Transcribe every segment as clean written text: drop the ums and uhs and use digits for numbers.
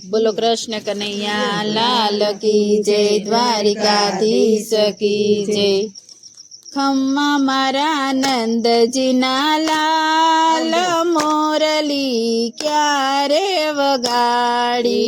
बोलो कृष्ण कन्हैया लाल की जय, द्वारिकाधीश की जय। खम्मा मारा नंदजीना लाल, मोरली क्यारे वगाड़ी।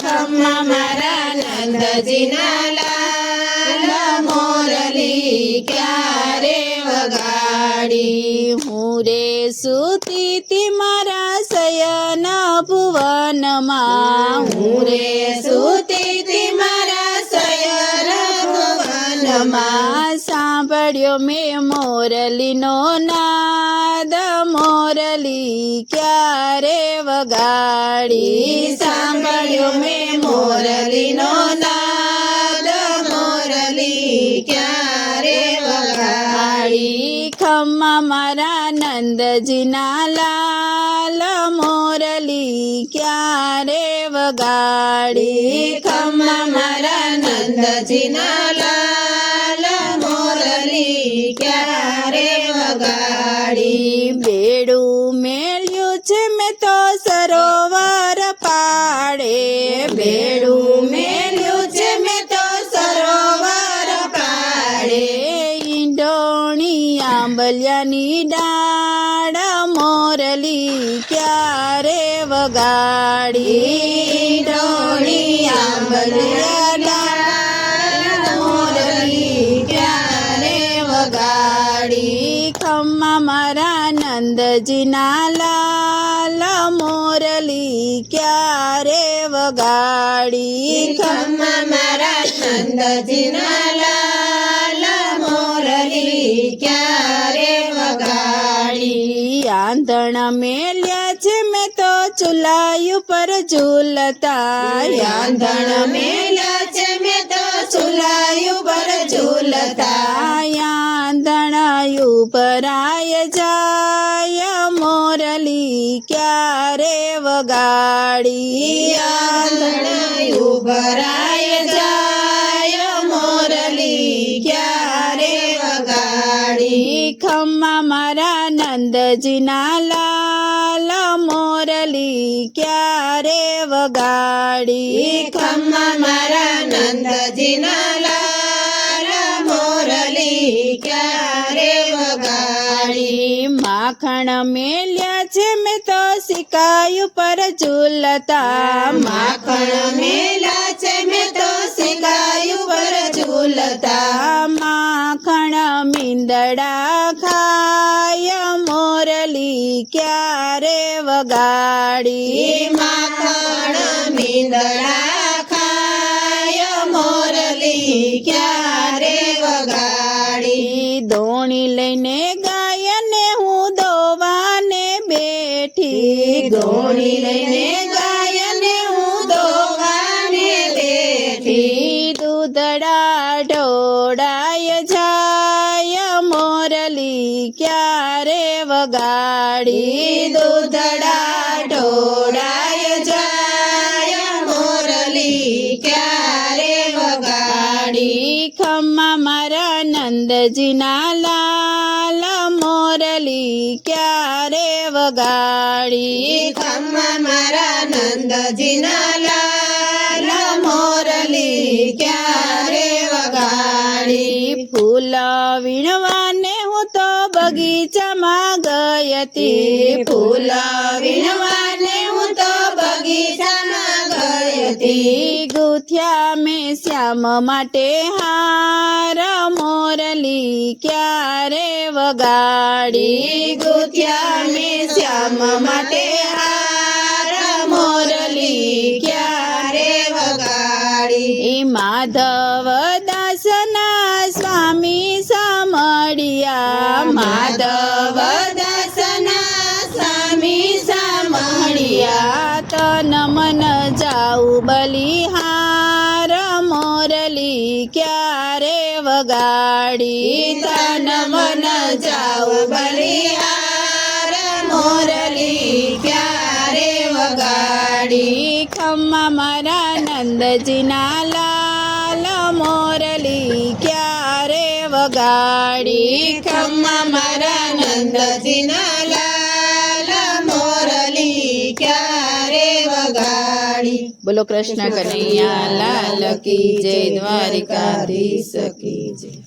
खम्मा मारा नंदजीना लाल, मोरली क्यारे वगाड़ी। हूँ रे सूती ती मारा शयन भुवन मां, हूँ रे सूती ती मारा शयन भुवन मां। सांभळ्यो में मोरलीनो नाद, मोरली क्यारे वगाड़ी। सांभळ्यो में मोरलीनो नाद, मोरली क्यारे वगाड़ी। खम्मा मारा नंदजीना लाल, मोरली क्यारे वगाड़ी। खम्मा मारा नंदजीना लाल, मोरली क्यारे वगाड़ी। बेड़ू मेल्यू छे मैं तो सरोवर पाड़े, बेड़ू मेल्यू छे मैं तो सरोवर पाड़े। ईंडोणी आंबलियानी डाळ, मोरली क्यारे वगाड़ी। ईंडोणी आंबलिया डाळ, मोरली क्यारे वगाड़ी। खम्मा मारा नंदजीना लाल, मोरली क्यारे वगाड़ी। खम्मा मारा नंदजीना लाल, मोरली क्यारे वगाड़ी। आंधण मेल्या छे मैं तो चुलाई पर झूलता, आंधण मेल्या छे मैं तो चुलाई पर झूलता। आंधण उपराय जाय, मोरली क्यारे वगाड़ी। आंधण उपराय जाय, मोरली क्यारे वगाड़ी। खम्मा मारा नंदजीना लाल, मोरली क्यारे वगाड़ी। खम्मा मारा नंदजीना लाल, मोरली क्यारे वगाड़ी। माखण मेल्या छे मैं तो सिकायु पर झूलता, माखण मेल्या छे मैं तो सिकायु पर झूलता। माखण मींदड़ा खाय, मोरली क्यारे वगाड़ी। माखण मींदड़ा खाय, मोरली क्यारे वगाड़ी। दोणी लईने गायने हूँ दोवाने बेठी, दोणी लईने गायने हूँ दोवाने बेठी। दूधड़ा ढोड़ाय जाय, मोरली क्यारे वगाड़ी। दूधड़ा ढोड़ाय जाय, मोरली क्यारे वगाड़ी। खम्मा मारा नंदजीना लाल, मोरली क्यारे वगाड़ी। खम्मा मारा नंदजीना लाल, मोरली क्यारे वगाड़ी। फूल वीणवाने हूँ तो बगीचा मां गयती, फूल वीणवाने हूँ तो बगीचा मां गयती। गुथ्या में श्याम माटे हार, मोरली क्यारे वगाड़ी। गुथ्या में श्याम माटे हार, मोरली क्यारे वगाड़ी। माधव दासना स्वामी सामळिया, माधव दासना स्वामी सामळिया। तन मन जाऊ बलिहार, मोरली क्यारे वगाड़ी। तन मन जाऊ बलिहार, मोरली क्यारे वगाड़ी। खम्मा मारा नंदजीना लाल, मोरली क्यारे वगाड़ी। खम्मा मारा नंदजीना लाल, मोरली क्यारे રે વગાડી. બોલો કૃષ્ણ કનૈયા લાલ કી જય, દ્વારિકાધીશ કી જય.